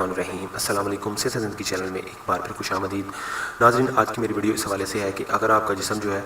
बिस्मिल्लाहिर्रहमानिर्रहीम। अस्सलाम वालेकुम। सेहत है ज़िंदगी चैनल में एक बार फिर खुश आमदीद। नाज़रीन, आज की मेरी वीडियो इस हवाले से है कि अगर आपका जिस्म जो है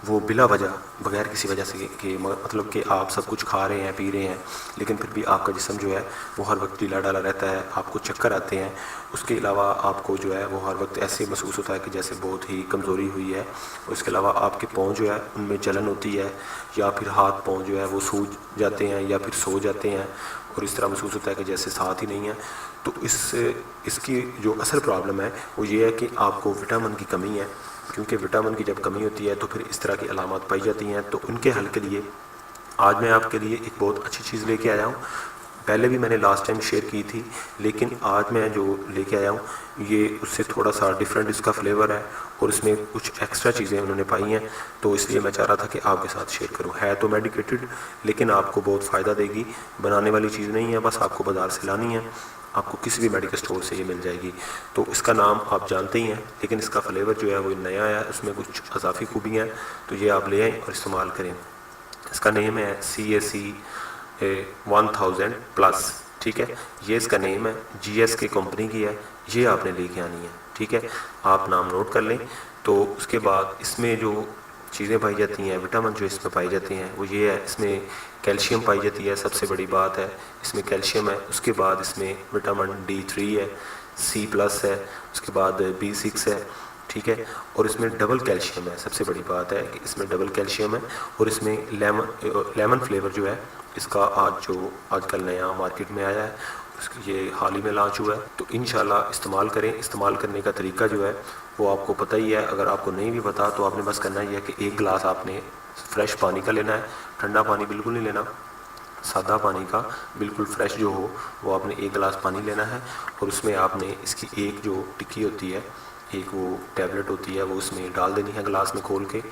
वो बिला वजह बगैर किसी वजह से कि मतलब कि आप सब कुछ खा रहे हैं पी रहे हैं लेकिन फिर भी आपका जिस्म जो है वो हर वक्त ढीला डाला रहता है, आपको चक्कर आते हैं, उसके अलावा आपको जो है वो हर वक्त ऐसे महसूस होता है कि जैसे बहुत ही कमज़ोरी हुई है, उसके अलावा आपके पाँव जो है उनमें जलन होती है या फिर हाथ पाँव जो है वो सूज जाते हैं या फिर सो जाते हैं और इस तरह महसूस होता है कि जैसे साथ ही नहीं है। तो इसकी जो असल प्रॉब्लम है वो ये है कि आपको विटामिन की कमी है, क्योंकि विटामिन की जब कमी होती है तो फिर इस तरह की अलामत पाई जाती हैं। तो उनके हल के लिए आज मैं आपके लिए एक बहुत अच्छी चीज़ लेके आया हूँ। पहले भी मैंने लास्ट टाइम शेयर की थी, लेकिन आज मैं जो लेके आया हूँ ये उससे थोड़ा सा डिफरेंट इसका फ्लेवर है और इसमें कुछ एक्स्ट्रा चीज़ें उन्होंने पाई हैं, तो इसलिए मैं चाह रहा था कि आपके साथ शेयर करूँ। है तो मेडिकेटेड लेकिन आपको बहुत फ़ायदा देगी, बनाने वाली चीज़ नहीं है, बस आपको बाज़ार से लानी है, आपको किसी भी मेडिकल स्टोर से ये मिल जाएगी। तो इसका नाम आप जानते ही हैं, लेकिन इसका फ्लेवर जो है वो नया है, उसमें कुछ अजाफी खूबियाँ हैं, तो ये आप ले आएँ और इस्तेमाल करें। इसका नेम है CAC 1000+, ठीक है, ये इसका नेम है, GSK कंपनी की है, ये आपने लेके आनी है, ठीक है, आप नाम नोट कर लें। तो उसके बाद इसमें जो चीज़ें पाई जाती हैं, विटामिन जो इसमें पाई जाती हैं वो ये है, इसमें कैल्शियम पाई जाती है, सबसे बड़ी बात है इसमें कैल्शियम है। उसके बाद इसमें विटामिन D3 है, C+ है, उसके बाद B6 है, ठीक है, और इसमें डबल कैल्शियम है। सबसे बड़ी बात है कि इसमें डबल कैल्शियम है और इसमें लेमन फ्लेवर जो है इसका आजकल नया मार्केट में आया है, ये हाल ही में लॉन्च हुआ है। तो इंशाल्लाह इस्तेमाल करें। इस्तेमाल करने का तरीका जो है वो आपको पता ही है, अगर आपको नहीं भी पता तो आपने बस करना ही है कि एक गिलास आपने फ्रेश पानी का लेना है, ठंडा पानी बिल्कुल नहीं लेना, सादा पानी का बिल्कुल फ्रेश जो हो वो आपने एक गिलास पानी लेना है और उसमें आपने इसकी एक जो टिक्की होती है, एक वो टैबलेट होती है, वो उसमें डाल देनी है गिलास में खोल के।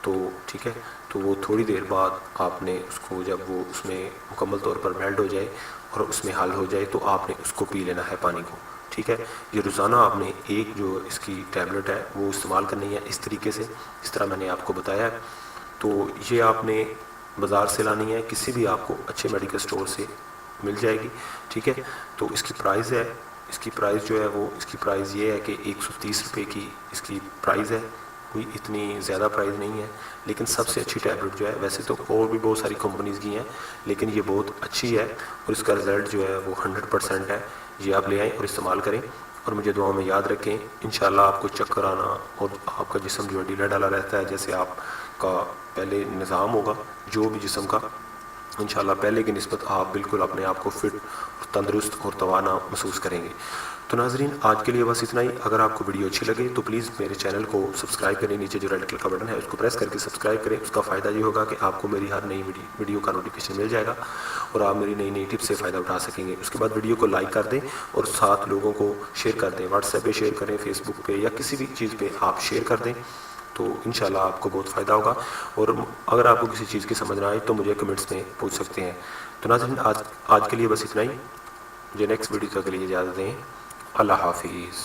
तो ठीक है, तो वो थोड़ी देर बाद आपने उसको जब वो उसमें मुकम्मल तौर पर मेल्ट हो जाए और उसमें हल हो जाए तो आपने उसको पी लेना है पानी को, ठीक है। ये रोज़ाना आपने एक जो इसकी टैबलेट है वो इस्तेमाल करनी है इस तरीके से, इस तरह मैंने आपको बताया है। तो ये आपने बाज़ार से लानी है, किसी भी आपको अच्छे मेडिकल स्टोर से मिल जाएगी, ठीक है। तो इसकी प्राइस है, इसकी प्राइस जो है वो इसकी प्राइस ये है कि 130 रुपये की इसकी प्राइस है, कोई इतनी ज़्यादा प्राइस नहीं है, लेकिन सबसे अच्छी टैबलेट जो है, वैसे तो और भी बहुत सारी कंपनीज़ की हैं लेकिन ये बहुत अच्छी है और इसका रिज़ल्ट जो है वो 100% है। ये आप ले आएँ और इस्तेमाल करें और मुझे दुआ में याद रखें। इंशाल्लाह आपको चक्कर आना और आपका जिस्म जो है ढीला डाला रहता है, जैसे आपका पहले निज़ाम होगा जो भी जिस्म का, इंशाल्लाह पहले की निस्बत आप बिल्कुल अपने आप को फिट और तंदुरुस्त और तवाना महसूस करेंगे। तो नाज़रीन, आज के लिए बस इतना ही। अगर आपको वीडियो अच्छी लगे तो प्लीज़ मेरे चैनल को सब्सक्राइब करें, नीचे जो रेड कलर का बटन है उसको प्रेस करके सब्सक्राइब करें। उसका फ़ायदा ये होगा कि आपको मेरी हर नई वीडियो का नोटिफिकेशन मिल जाएगा और आप मेरी नई टिप्स से फ़ायदा उठा सकेंगे। उसके बाद वीडियो को लाइक कर दें और 7 लोगों को शेयर कर दें, व्हाट्सएप पे शेयर करें, फेसबुक पे या किसी भी चीज़ पे आप शेयर कर दें, तो इंशाल्लाह आपको बहुत फ़ायदा होगा। और अगर आपको किसी चीज़ की समझ ना आए तो मुझे कमेंट्स में पूछ सकते हैं। तो नाज़रीन, आज के लिए बस इतना ही। मुझे नेक्स्ट वीडियो तक के लिए इजाज़त दें। अल्लाह हाफिज़।